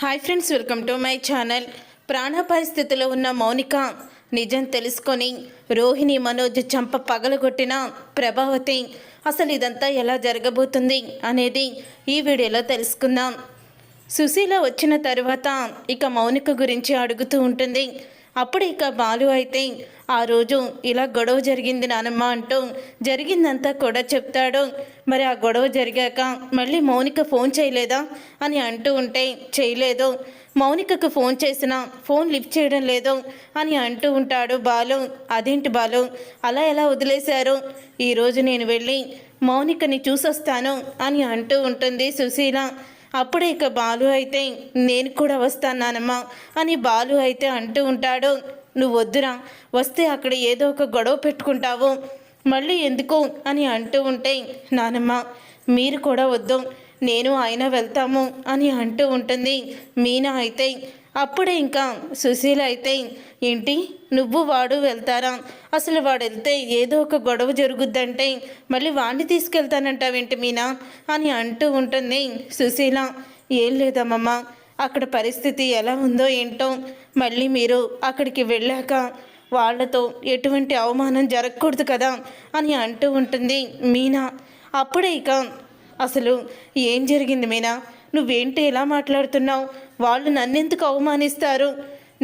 Hi friends, welcome to my channel. ప్రాణాపాయ స్థితిలో ఉన్న మౌనిక నిజం తెలుసుకొని రోహిణి మనోజ్ చంప పగలగొట్టిన ప్రభావతి అసలు ఇదంతా ఎలా జరగబోతుంది అనేది ఈ వీడియోలో తెలుసుకుందాం. సుశీల వచ్చిన తర్వాత ఇక మౌనిక గురించి అడుగుతూ ఉంటుంది. అప్పుడు ఇక బాలు అయితే ఆ రోజు ఇలా గొడవ జరిగింది నానమ్మ అంటూ జరిగిందంతా కూడా చెప్తాడు. మరి ఆ గొడవ జరిగాక మళ్ళీ మౌనిక ఫోన్ చేయలేదా అని అంటూ ఉంటే చేయలేదు, మౌనికకు ఫోన్ చేసినా ఫోన్ లిఫ్ట్ చేయడం లేదు అని అంటూ ఉంటాడు బాలు. అదేంటి బాలు అలా ఎలా వదిలేశారు, ఈరోజు నేను వెళ్ళి మౌనికని చూసొస్తాను అని అంటూ ఉంటుంది సుశీల. అప్పుడే ఇక బాలు అయితే నేను కూడా వస్తానమ్మా అని బాలు అయితే అంటూ ఉంటాడు. నువ్వు వద్దురా, వస్తే అక్కడ ఏదో ఒక గొడవ పెట్టుకుంటావు, మళ్ళీ ఎందుకు అని అంటూ ఉంటే నానమ్మ మీరు కూడా వద్దు, నేను ఆయన వెళ్తాము అని అంటూ ఉంటుంది మీనా అయితే. అప్పుడే ఇంకా సుశీల అయితే ఏంటి నువ్వు వాడు వెళ్తారా, అసలు వాడు వెళ్తే ఏదో ఒక గొడవ జరుగుద్దంటే మళ్ళీ వాడిని తీసుకెళ్తానంటావేంటి మీనా అని అంటూ ఉంటుంది సుశీల. ఏం లేదమ్మమ్మ, అక్కడ పరిస్థితి ఎలా ఉందో ఏంటో, మళ్ళీ మీరు అక్కడికి వెళ్ళాక వాళ్ళతో ఎటువంటి అవమానం జరగకూడదు కదా అని అంటూ ఉంటుంది మీనా. అప్పుడే ఇక అసలు ఏం జరిగింది మీనా, నువ్వేంటి ఎలా మాట్లాడుతున్నావు, వాళ్ళు నన్నెందుకు అవమానిస్తారు,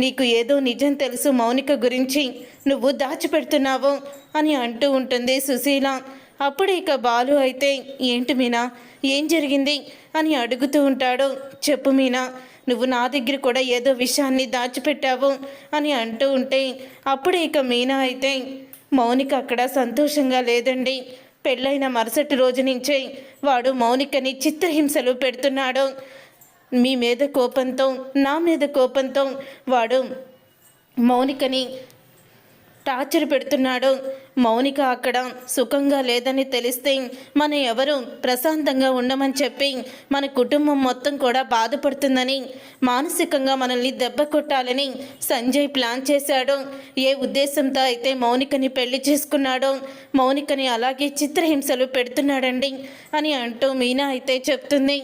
నీకు ఏదో నిజం తెలుసు మౌనిక గురించి, నువ్వు దాచిపెడుతున్నావు అని అంటూ ఉంటుంది సుశీల. అప్పుడు ఇక బాలు అయితే ఏంటి మీనా ఏం జరిగింది అని అడుగుతూ ఉంటాడు. చెప్పు మీనా, నువ్వు నా దగ్గర కూడా ఏదో విషయాన్ని దాచిపెట్టావు అని అంటూ ఉంటే అప్పుడు ఇక మీనా అయితే మౌనిక అక్కడ సంతోషంగా లేదండి, పెళ్ళైన మరుసటి రోజు నుంచే వాడు మౌనికని చిత్రహింసలు పెడుతున్నాడు, మీ మీద కోపంతో నా మీద కోపంతో వాడు మౌనికని టార్చర్ పెడుతున్నాడు. మౌనిక అక్కడ సుఖంగా లేదని తెలిస్తే మనం ఎవరు ప్రశాంతంగా ఉండమని చెప్పి మన కుటుంబం మొత్తం కూడా బాధపడుతుందని, మానసికంగా మనల్ని దెబ్బ కొట్టాలని సంజయ్ ప్లాన్ చేశాడు. ఏ ఉద్దేశంతో అయితే మౌనికని పెళ్లి చేసుకున్నాడో మౌనికని అలాగే చిత్రహింసలు పెడుతున్నాడండి అని అంటూ మీనా అయితే చెప్తుంది.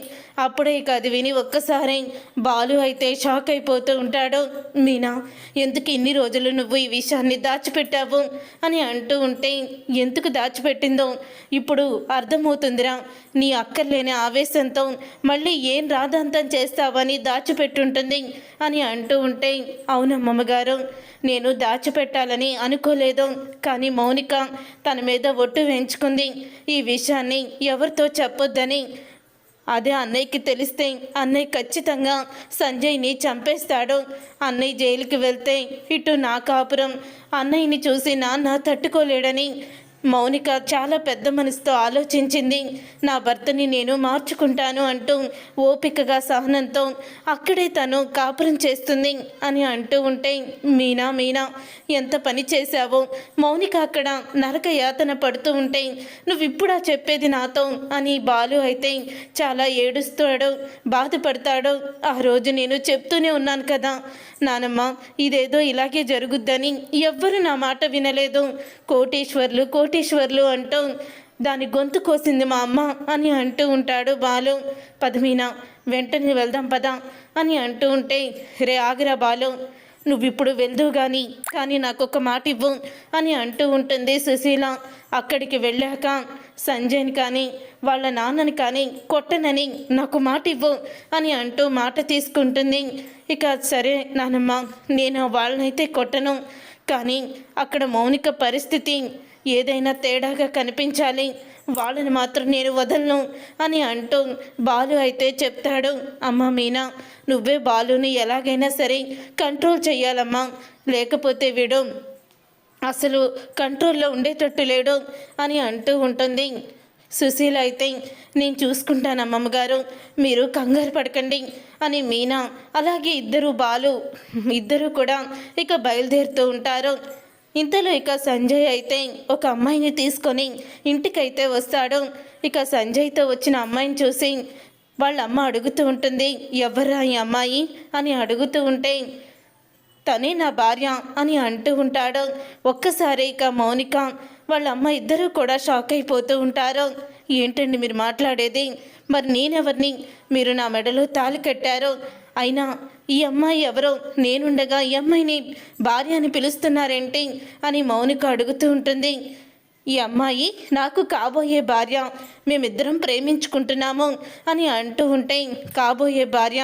అప్పుడే ఇక అది విని ఒక్కసారి బాలు అయితే షాక్ అయిపోతూ ఉంటాడు. మీనా ఎందుకు ఇన్ని రోజులు నువ్వు ఈ విషయాన్ని దాచిపెట్టావు అని అంటూ ఉంటే ఎందుకు దాచిపెట్టిందో ఇప్పుడు అర్థమవుతుందిరా, నీ అక్కర్లేని ఆవేశంతో మళ్ళీ ఏం రాదంతం చేస్తావని దాచిపెట్టుంటుంది అని అంటూ ఉంటే అవునమ్మగారు, నేను దాచిపెట్టాలని అనుకోలేదు, కానీ మౌనిక తన మీద ఒట్టు వేయించుకుంది, ఈ విషయాన్ని ఎవరితో చెప్పొద్దని, అదే అన్నయ్యకి తెలిస్తే అన్నయ్య ఖచ్చితంగా సంజయ్ని చంపేస్తాడు, అన్నయ్య జైలుకి వెళ్తే ఇటు నా కాపురం, అన్నయ్యని చూసి నాన్న తట్టుకోలేడని మౌనిక చాలా పెద్ద మనసుతో ఆలోచించింది, నా భర్తని నేను మార్చుకుంటాను అంటూ ఓపికగా సహనంతో అక్కడే తను కాపురం చేస్తుంది అని అంటూ ఉంటే మీనా మీనా ఎంత పని చేశావో, మౌనిక అక్కడ నరక యాతన పడుతూ ఉంటే నువ్వు ఇప్పుడా చెప్పేది నాతో అని బాలు అయితే చాలా ఏడుస్తాడు, బాధపడతాడు. ఆ రోజు నేను చెప్తూనే ఉన్నాను కదా నానమ్మ, ఇదేదో ఇలాగే జరుగుద్దని, ఎవ్వరు నా మాట వినలేదు, కోటీశ్వర్లు కోటీశ్వర్లు అంటూ దాని గొంతు కోసింది మా అమ్మ అని అంటూ ఉంటాడు బాలు. పదమీనా వెంటనే వెళ్దాం పదా అని అంటూ ఉంటే రే ఆగిరా బాలు, నువ్విప్పుడు వెళ్దువు కానీ నాకొక మాట ఇవ్వు అని అంటూ ఉంటుంది సుశీల. అక్కడికి వెళ్ళాక సంజయ్ని కానీ వాళ్ళ నాన్నని కానీ కొట్టనని నాకు మాట ఇవ్వు అని అంటూ మాట తీసుకుంటుంది. ఇక సరే నానమ్మ, నేను వాళ్ళనైతే కొట్టను, కానీ అక్కడ మౌనిక పరిస్థితి ఏదైనా తేడాగా కనిపించాలి, వాళ్ళని మాత్రం నేను వదలను అని అంటూ బాలు అయితే చెప్తాడు. అమ్మ మీనా, నువ్వే బాలుని ఎలాగైనా సరే కంట్రోల్ చెయ్యాలమ్మా, లేకపోతే వీడు అసలు కంట్రోల్లో ఉండేటట్టు లేడు అని అంటూ ఉంటుంది. సుశీల అయితే నేను చూసుకుంటాను అమ్మమ్మగారు, మీరు కంగారు పడకండి అని మీనా అలాగే బాలు ఇద్దరు కూడా ఇక బయలుదేరుతూ ఉంటారు. ఇంతలో ఇక సంజయ్ అయితే ఒక అమ్మాయిని తీసుకొని ఇంటికైతే వస్తాడు. ఇక సంజయ్తో వచ్చిన అమ్మాయిని చూసి వాళ్ళ అమ్మ అడుగుతూ ఉంటుంది, ఎవరా ఈ అమ్మాయి అని అడుగుతూ ఉంటే తనే నా భార్య అని అంటూ ఉంటాడు. ఒక్కసారి ఇక మౌనిక వాళ్ళ అమ్మ ఇద్దరూ కూడా షాక్ అయిపోతూ ఉంటారు. ఏంటండి మీరు మాట్లాడేది, మరి నేనెవరిని, మీరు నా మెడలో తాళి కట్టారు, అయినా ఈ అమ్మాయి ఎవరో, నేనుండగా ఈ అమ్మాయిని భార్య అని పిలుస్తున్నారేంటి అని మౌనిక అడుగుతూ ఉంటుంది. ఈ అమ్మాయి నాకు కాబోయే భార్య, మేమిద్దరం ప్రేమించుకుంటున్నాము అని అంటూ ఉంటే, కాబోయే భార్య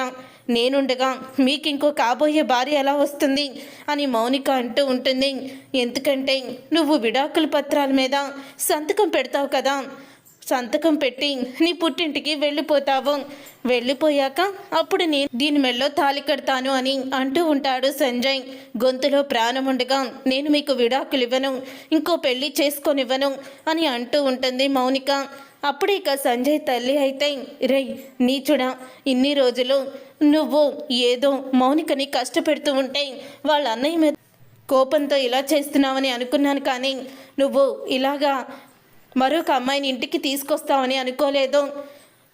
నేనుండగా మీకు ఇంకో కాబోయే భార్య ఎలా వస్తుంది అని మౌనిక అంటూ ఉంటుంది. ఎందుకంటే నువ్వు విడాకుల పత్రాల మీద సంతకం పెడతావు కదా, సంతకం పెట్టి నీ పుట్టింటికి వెళ్ళిపోతావు, వెళ్ళిపోయాక అప్పుడు నేను దీని మెళ్ళో తాళి కడతాను అని అంటూ ఉంటాడు సంజయ్. గొంతులో ప్రాణం ఉండగా నేను మీకు విడాకులు ఇవ్వను, ఇంకో పెళ్లి చేసుకొనివ్వను అని అంటూ ఉంటుంది మౌనిక. అప్పుడు ఇక సంజయ్ తల్లి అయితే, రే నీచుడా, ఇన్ని రోజులు నువ్వు ఏదో మౌనికని కష్టపెడుతూ ఉంటే వాళ్ళ అన్నయ్య మీద కోపంతో ఇలా చేస్తున్నావని అనుకున్నాను, కానీ నువ్వు ఇలాగా మరొక అమ్మాయిని ఇంటికి తీసుకొస్తావని అనుకోలేదు.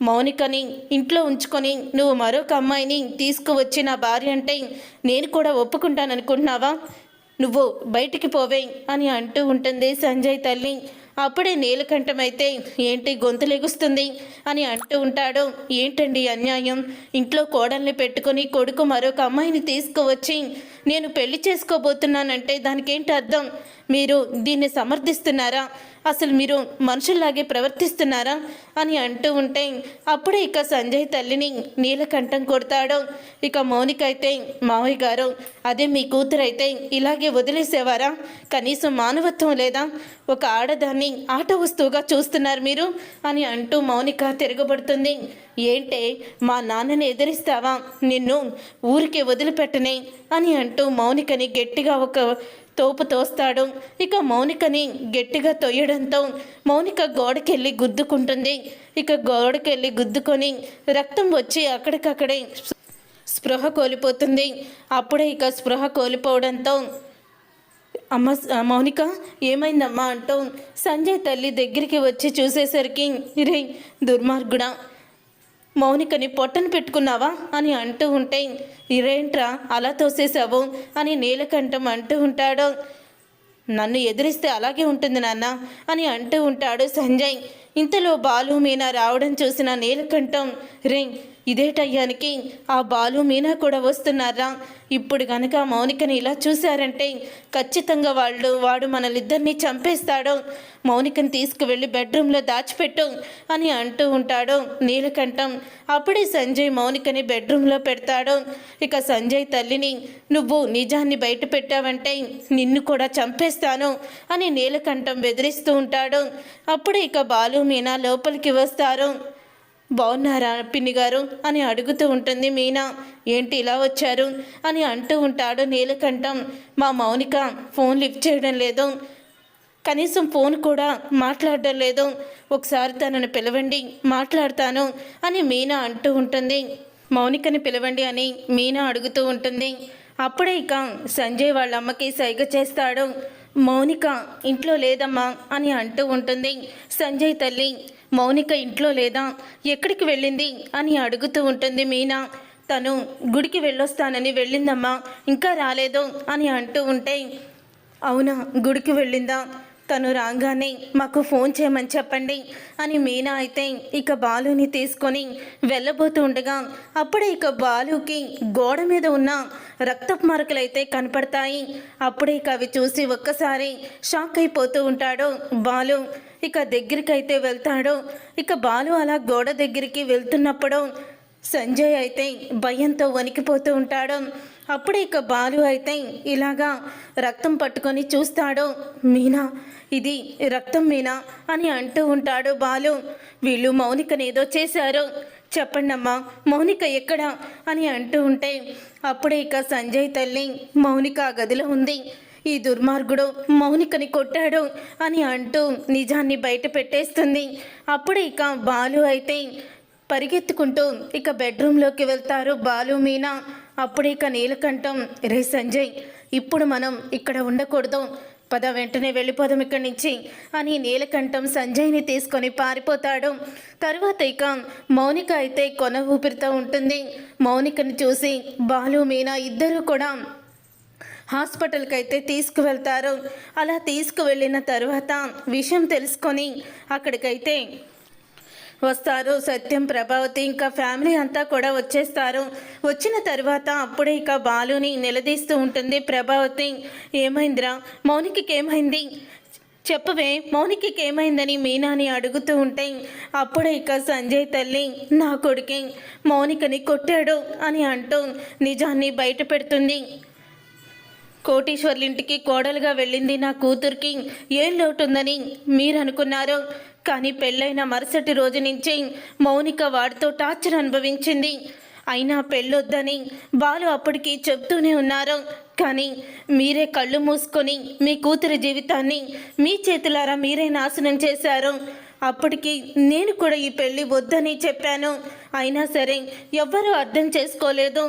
మౌనికని ఇంట్లో ఉంచుకొని నువ్వు మరొక అమ్మాయిని తీసుకువచ్చి నా భార్య అంటే నేను కూడా ఒప్పుకుంటాననుకుంటున్నావా? నువ్వు బయటికి పోవే అని అంటూ ఉంటుంది సంజయ్ తల్లి. అప్పుడే నీలకంఠమైతే ఏంటి గొంతు లెగుస్తుంది అని అంటూ ఉంటాడు. ఏంటండి అన్యాయం, ఇంట్లో కోడల్ని పెట్టుకొని కొడుకు మరొక అమ్మాయిని తీసుకువచ్చి నేను పెళ్లి చేసుకోబోతున్నానంటే దానికేంటి అర్థం? మీరు దీన్ని సమర్థిస్తున్నారా? అసలు మీరు మనుషుల్లాగే ప్రవర్తిస్తున్నారా అని అంటూ ఉంటే అప్పుడే ఇక సంజయ్ తల్లిని నీలకంఠం కొడతాడు. ఇక మౌనిక అయితే, మావయ్య గారు అదే మీ కూతురైతే ఇలాగే వదిలేసేవారా? కనీసం మానవత్వం లేదా? ఒక ఆడదాన్ని ఆట వస్తువుగా చూస్తున్నారు మీరు అని అంటూ మౌనిక తిరగబడుతుంది. ఏంటే మా నాన్నని ఎదిరిస్తావా? నిన్ను ఊరికే వదిలిపెట్టనే అని అంటూ మౌనికని గట్టిగా ఒక తోపు తోస్తాడు. ఇక మౌనికని గట్టిగా తొయ్యడంతో మౌనిక గోడకెళ్ళి గుద్దుకుంటుంది. ఇక గోడకెళ్ళి గుద్దుకొని రక్తం వచ్చి అక్కడికక్కడే స్పృహ కోల్పోతుంది. అప్పుడే ఇక స్పృహ కోల్పోవడంతో అమ్మ మౌనిక ఏమైందమ్మా అంటూ సంజయ్ తల్లి దగ్గరికి వచ్చి చూసేసరికి, రే దుర్మార్గుడా, మౌనికని పొట్టను పెట్టుకున్నావా అని అంటూ ఉంటే, ఇరేంట్రా అలా తోసేసావు అని నీలకంఠం అంటూ ఉంటాడు. నన్ను ఎదిరిస్తే అలాగే ఉంటుంది నాన్న అని అంటూ ఉంటాడు సంజయ్. ఇంతలో బాలు మీనా రావడం చూసిన నీలకంఠం, రే ఇదే టయ్యానికి ఆ బాలు మీనా కూడా వస్తున్నారా? ఇప్పుడు కనుక మౌనికని ఇలా చూశారంటే ఖచ్చితంగా వాడు మనలిద్దరినీ చంపేస్తాడు. మౌనికని తీసుకువెళ్ళి బెడ్రూమ్లో దాచిపెట్టు అని అంటూ ఉంటాడు నీలకంఠం. అప్పుడే సంజయ్ మౌనికని బెడ్రూమ్లో పెడతాడు. ఇక సంజయ్ తల్లిని, నువ్వు నిజాన్ని బయట పెట్టావంటే నిన్ను కూడా చంపేస్తాను అని నీలకంఠం బెదిరిస్తూ ఉంటాడు. అప్పుడే ఇక బాలు మీనా లోపలికి వస్తారు. బాగున్నారా పిన్ని గారు అని అడుగుతూ ఉంటుంది మీనా. ఏంటి ఇలా వచ్చారు అని అంటూ ఉంటాడు నీలకంఠం. మా మౌనిక ఫోన్ లిఫ్ట్ చేయడం లేదు, కనీసం ఫోన్ కూడా మాట్లాడడం లేదు, ఒకసారి తనను పిలవండి మాట్లాడతాను అని మీనా అంటూ ఉంటుంది. మౌనికని పిలవండి అని మీనా అడుగుతూ ఉంటుంది. అప్పుడే ఇక సంజయ్ వాళ్ళ అమ్మకి సైగ చేస్తాడు. మౌనిక ఇంట్లో లేదమ్మా అని అంటూ ఉంటుంది. సంజయ్ తల్లి, మౌనిక ఇంట్లో లేదా, ఎక్కడికి వెళ్ళింది అని అడుగుతూ ఉంటుంది మీనా. తను గుడికి వెళ్ళొస్తానని వెళ్ళిందమ్మా, ఇంకా రాలేదు అని అంటూ ఉంటే, అవునా గుడికి వెళ్ళిందా? తను రాగానే మాకు ఫోన్ చేయమని చెప్పండి అని మీనా అయితే ఇక బాలుని తీసుకొని వెళ్ళబోతూ ఉండగా అప్పుడే ఇక బాలుకి గోడ మీద ఉన్న రక్తపు మరకలైతే కనపడతాయి. అప్పుడే ఇక అవి చూసి ఒక్కసారి షాక్ అయిపోతూ ఉంటాడు బాలు. ఇక దగ్గరికి అయితే వెళ్తాడు. ఇక బాలు అలా గోడ దగ్గరికి వెళ్తున్నప్పుడు సంజయ్ అయితే భయంతో వణికిపోతూ ఉంటాడు. అప్పుడే ఇక బాలు అయితే ఇలాగా రక్తం పట్టుకొని చూస్తాడు. మీనా, ఇది రక్తం మీనా అని అంటూ ఉంటాడు బాలు. వీళ్ళు మౌనికని ఏదో చేశారు, చెప్పండమ్మా మౌనిక ఎక్కడా అని అంటూ ఉంటే అప్పుడే ఇక సంజయ్ తల్లి, మౌనిక గదిలో ఉంది, ఈ దుర్మార్గుడు మౌనికని కొట్టాడు అని అంటూ నిజాన్ని బయట పెట్టేస్తుంది. అప్పుడే ఇక బాలు అయితే పరిగెత్తుకుంటూ ఇక బెడ్రూమ్లోకి వెళ్తారు బాలు మీనా. అప్పుడే ఇక నీలకంఠం, రే సంజయ్ ఇప్పుడు మనం ఇక్కడ ఉండకూడదు, పద వెంటనే వెళ్ళిపోదాం ఇక్కడి నుంచి అని నీలకంఠం సంజయ్ని తీసుకొని పారిపోతాడు. తరువాత ఇక మౌనిక అయితే కొన ఊపిరితో ఉంటుంది. మౌనికని చూసి బాలు మీనా ఇద్దరూ కూడా హాస్పిటల్కి అయితే తీసుకువెళ్తారు. అలా తీసుకువెళ్ళిన తర్వాత విషయం తెలుసుకొని అక్కడికైతే వస్తారు సత్యం, ప్రభావతి ఇంకా ఫ్యామిలీ అంతా కూడా వచ్చేస్తారు. వచ్చిన తర్వాత అప్పుడే ఇక బాలుని నిలదీస్తూ ఉంటుంది ప్రభావతి. ఏమైందిరా, మౌనికకి ఏమైంది చెప్పవే, మౌనికి ఏమైందని మీనాని అడుగుతూ ఉంటే అప్పుడే ఇక సంజయ్ తల్లి నా కొడుకే మౌనికని కొట్టాడు అని అంటూ నిజాన్ని బయట పెడుతుంది. కోటీశ్వర్లింటికి కోడలుగా వెళ్ళింది నా కూతురికి ఏం లోటుందని మీరు అనుకున్నారు, కానీ పెళ్ళైన మరుసటి రోజు నుంచి మౌనిక వాడితో టార్చర్ అనుభవించింది. అయినా పెళ్ళొద్దని బాలు అప్పటికి చెప్తూనే ఉన్నారు. కానీ మీరే కళ్ళు మూసుకొని మీ కూతురి జీవితాన్ని మీ చేతులారా మీరే నాశనం చేశారు. అప్పటికి నేను కూడా ఈ పెళ్ళి వద్దని చెప్పాను. అయినా సరే ఎవ్వరూ అర్థం చేసుకోలేదు.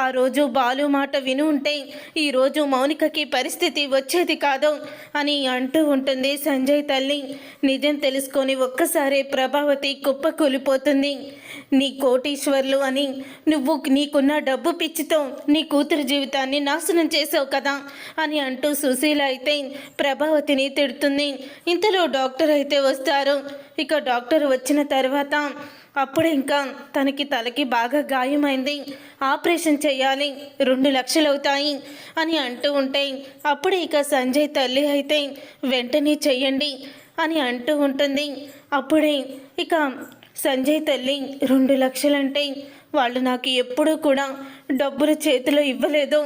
ఆ రోజు బాలు మాట విని ఉంటే ఈరోజు మౌనికకి పరిస్థితి వచ్చేది కాదు అని అంటూ ఉంటుంది సంజయ్ తల్లి. నిజం తెలుసుకొని ఒక్కసారి ప్రభావతి కుప్ప కూలిపోతుంది. నీ కోటీశ్వర్లు అని నువ్వు నీకున్న డబ్బు పిచ్చితో నీ కూతురు జీవితాన్ని నాశనం చేసావు కదా అని అంటూ సుశీల అయితే ప్రభావతిని తిడుతుంది. ఇంతలో డాక్టర్ అయితే వస్తారు. ఇక డాక్టర్ వచ్చిన తర్వాత అప్పుడు ఇంకా తనకి తలకి బాగా గాయమైంది, ఆపరేషన్ చేయాలి, 2 లక్షలు అవుతాయి అని అంటూ ఉంటే అప్పుడు ఇక సంజయ్ తల్లి అయితే వెంటనే చెయ్యండి అని అంటూ ఉంటుంది. అప్పుడే ఇక సంజయ్ తల్లి 2 లక్షలంటే వాళ్ళు నాకు ఎప్పుడూ కూడా డబ్బులు చేతిలో ఇవ్వలేదు,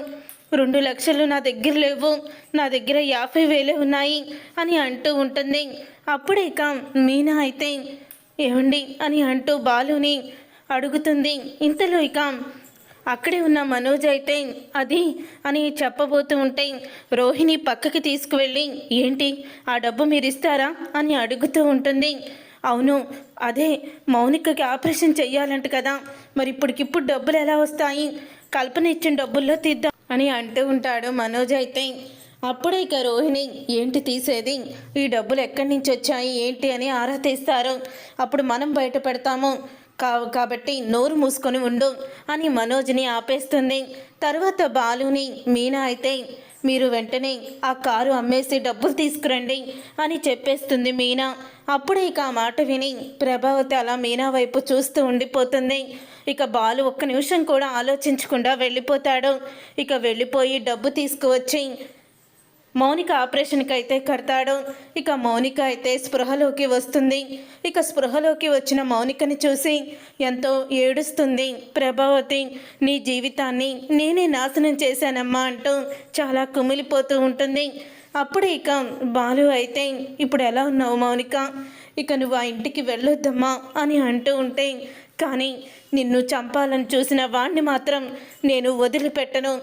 2 లక్షలు నా దగ్గర లేవు, నా దగ్గర 50,000 ఉన్నాయి అని అంటూ ఉంటుంది. అప్పుడే ఇక మీనా అయితే ఏమండి అని అంటూ బాలుని అడుగుతుంది. ఇంతలో ఇక అక్కడే ఉన్న మనోజ్ అయితే అది అని చెప్పబోతూ ఉంటే రోహిణి పక్కకి తీసుకువెళ్ళి ఏంటి ఆ డబ్బు మీరు ఇస్తారా అని అడుగుతూ ఉంటుంది. అవును, అదే మౌనికకి ఆపరేషన్ చెయ్యాలంట కదా, మరి ఇప్పటికిప్పుడు డబ్బులు ఎలా వస్తాయి, కల్పన ఇచ్చిన డబ్బుల్లో తీద్దాం అని అంటూ ఉంటాడు మనోజ్ అయితే. అప్పుడే ఇక రోహిణి ఏంటి తీసేది, ఈ డబ్బులు ఎక్కడి నుంచి వచ్చాయి ఏంటి అని ఆరా తీస్తారు, అప్పుడు మనం బయట పెడతాము కాబట్టి నోరు మూసుకొని ఉండు అని మనోజ్ని ఆపేస్తుంది. తర్వాత బాలుని మీనా అయితే మీరు వెంటనే ఆ కారు అమ్మేసి డబ్బులు తీసుకురండి అని చెప్పేస్తుంది మీనా. అప్పుడే ఇక ఆ మాట విని ప్రభావతి అలా మీనా వైపు చూస్తూ ఉండిపోతుంది. ఇక బాలు ఒక్క నిమిషం కూడా ఆలోచించకుండా వెళ్ళిపోతాడు. ఇక వెళ్ళిపోయి డబ్బు తీసుకువచ్చి మౌనిక ఆపరేషన్కి అయితే కడతాడు. ఇక మౌనిక అయితే స్పృహలోకి వస్తుంది. ఇక స్పృహలోకి వచ్చిన మౌనికని చూసి ఎంతో ఏడుస్తుంది ప్రభావతి. నీ జీవితాన్ని నేనే నాశనం చేశానమ్మా అంటూ చాలా కుమిలిపోతూ ఉంటుంది. అప్పుడు ఇక బాలు అయితే ఇప్పుడు ఎలా ఉన్నావు మౌనిక, ఇక నువ్వు ఆ ఇంటికి వెళ్ళొద్దమ్మా అని అంటూ ఉంటే కానీ నిన్ను చంపాలని చూసిన వాణ్ణి మాత్రం నేను వదిలిపెట్టను,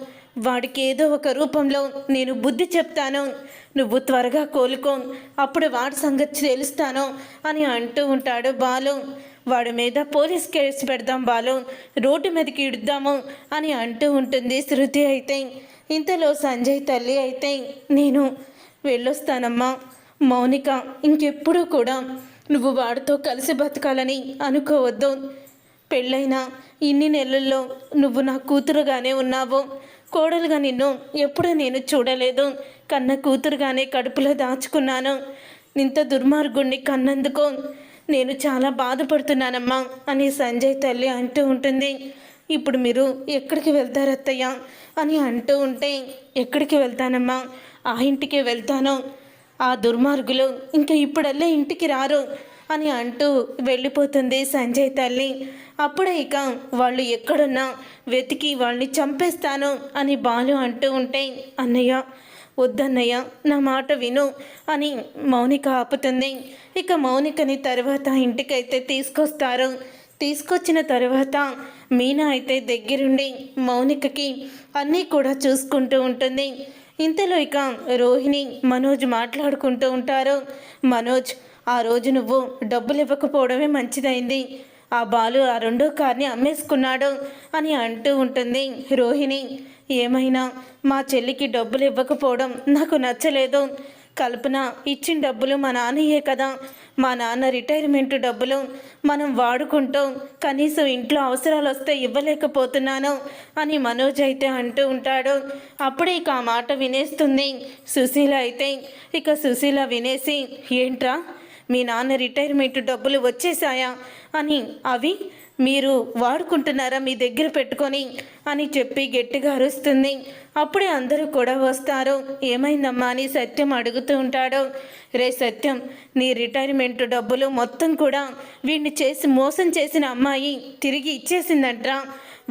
వాడికి ఏదో ఒక రూపంలో నేను బుద్ధి చెప్తాను, నువ్వు త్వరగా కోలుకో, అప్పుడు వాడి సంగతి తెలుస్తాను అని అంటూ ఉంటాడు బాలు. వాడి మీద పోలీస్ కేసు పెడదాం బాలు, రోడ్డు మీదకి ఇడుద్దాము అని అంటూ ఉంటుంది శృతి అయితే. ఇంతలో సంజయ్ తల్లి అయితే నేను వెళ్ళొస్తానమ్మా, మౌనిక ఇంకెప్పుడూ కూడా నువ్వు వాడితో కలిసి బతకాలని అనుకోవద్దు, పెళ్ళైన ఇన్ని నెలల్లో నువ్వు నా కూతురుగానే ఉన్నావు, కోడలుగా నిన్ను ఎప్పుడూ నేను చూడలేదు, కన్న కూతురుగానే కడుపులో దాచుకున్నాను, ఇంత దుర్మార్గుణ్ణి కన్నందుకు నేను చాలా బాధపడుతున్నానమ్మా అని సంజయ్ తల్లి అంటూ ఉంటుంది. ఇప్పుడు మీరు ఎక్కడికి వెళ్తారు అత్తయ్య అని అంటూ ఉంటే ఎక్కడికి వెళ్తానమ్మా, ఆ ఇంటికి వెళ్తాను, ఆ దుర్మార్గులు ఇంకా ఇప్పుడల్లే ఇంటికి రారు అని అంటూ వెళ్ళిపోతుంది సంజయ్ తల్లి. అప్పుడే ఇక వాళ్ళు ఎక్కడున్నా వెతికి వాళ్ళని చంపేస్తాను అని బాలు అంటూ ఉంటే అన్నయ్య వద్దన్నయ్య నా మాట విను అని మౌనిక ఆపుతుంది. ఇక మౌనికని తర్వాత ఇంటికైతే తీసుకొస్తారు. తీసుకొచ్చిన తర్వాత మీనా అయితే దగ్గరుండి మౌనికకి అన్నీ కూడా చూసుకుంటూ ఉంటుంది. ఇంతలో ఇక రోహిణి మనోజ్ మాట్లాడుకుంటూ ఉంటారు. మనోజ్ ఆ రోజు నువ్వు డబ్బులు ఇవ్వకపోవడమే మంచిదైంది, ఆ బాలు ఆ 2వ కార్ని అమ్మేసుకున్నాడు అని అంటూ ఉంటుంది రోహిణి. ఏమైనా మా చెల్లికి డబ్బులు ఇవ్వకపోవడం నాకు నచ్చలేదు, కల్పన ఇచ్చిన డబ్బులు మా నాన్నయే కదా, మా నాన్న రిటైర్మెంట్ డబ్బులు మనం వాడుకుంటూ కనీసం ఇంట్లో అవసరాలు వస్తే ఇవ్వలేకపోతున్నాను అని మనోజ్ అయితే అంటూ ఉంటాడు. అప్పుడే ఇక ఆ మాట వినేస్తుంది సుశీల అయితే. ఇక సుశీల వినేసి ఏంట్రా మీ నాన్న రిటైర్మెంట్ డబ్బులు వచ్చేసాయా అని అవి మీరు వాడుకుంటున్నారా మీ దగ్గర పెట్టుకొని అని చెప్పి గట్టిగా అరుస్తుంది. అప్పుడే అందరూ కూడా వస్తారు. ఏమైందమ్మా అని సత్యం అడుగుతూ ఉంటాడు. రే సత్యం, నీ రిటైర్మెంట్ డబ్బులు మొత్తం కూడా వీడిని చేసి మోసం చేసిన అమ్మాయి తిరిగి ఇచ్చేసిందంట్రా.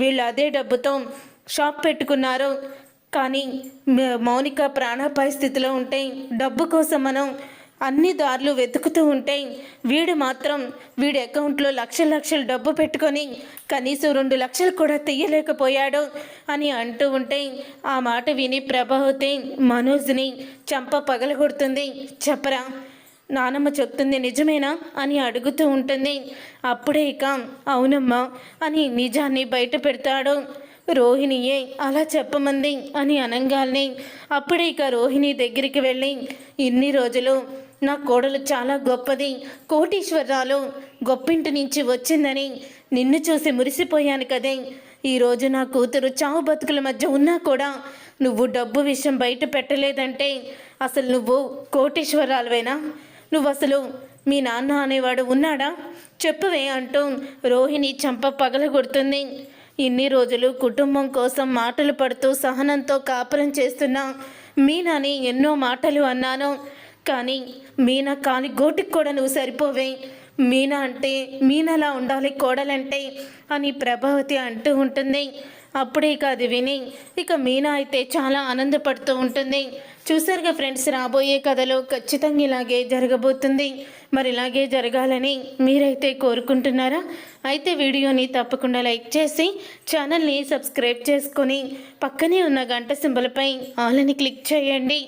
వీళ్ళు అదే డబ్బుతో షాప్ పెట్టుకున్నారు. కానీ మౌనిక ప్రాణాపాయ స్థితిలో ఉంటే డబ్బు కోసం మనం అన్ని దారులు వెతుకుతూ ఉంటే వీడు మాత్రం వీడి అకౌంట్లో లక్షల డబ్బు పెట్టుకొని కనీసం 2 లక్షలు కూడా తీయలేకపోయాడు అని అంటూ ఉంటే ఆ మాట విని ప్రభావతి మనోజ్ని చంప పగలగొడుతుంది. చెప్పరా, నానమ్మ చెప్తుంది నిజమేనా అని అడుగుతూ ఉంటుంది. అప్పుడే ఇక అవునమ్మా అని నిజాన్ని బయట పెడతాడు. రోహిణియే అలా చెప్పమంది అని అనంగాల్ని అప్పుడే ఇక రోహిణి దగ్గరికి వెళ్ళి ఇన్ని రోజులు నా కోడలు చాలా గొప్పది, కోటీశ్వరరాలు, గొప్పింటి నుంచి వచ్చిందని నిన్ను చూసి మురిసిపోయాను కదే. ఈరోజు నా కూతురు చావు బతుకుల మధ్య ఉన్నా కూడా నువ్వు డబ్బు విషయం బయట పెట్టలేదంటే అసలు నువ్వు కోటీశ్వరరాలువేనా? నువ్వు అసలు మీ నాన్న అనేవాడు ఉన్నాడా చెప్పువే అంటూ రోహిణి చంప పగలగొడుతుంది. ఇన్ని రోజులు కుటుంబం కోసం మాటలు పడుతూ సహనంతో కాపురం చేస్తున్నా మీనాని ఎన్నో మాటలు అన్నాను. కానీ మీనా కాలి గోటికి కూడా నువ్వు సరిపోవే. మీనా అంటే మీనాలా ఉండాలి కోడలంటే అని ప్రభావతి అంటూ ఉంటుంది. అప్పుడే ఇక అది విని ఇక మీనా అయితే చాలా ఆనందపడుతూ ఉంటుంది. చూసారుగా ఫ్రెండ్స్, రాబోయే కథలో ఖచ్చితంగా ఇలాగే జరగబోతుంది. మరి ఇలాగే జరగాలని మీరైతే కోరుకుంటున్నారా? అయితే వీడియోని తప్పకుండా లైక్ చేసి ఛానల్ని సబ్స్క్రైబ్ చేసుకొని పక్కనే ఉన్న గంట సింబల్పై ఆల్ అని క్లిక్ చేయండి.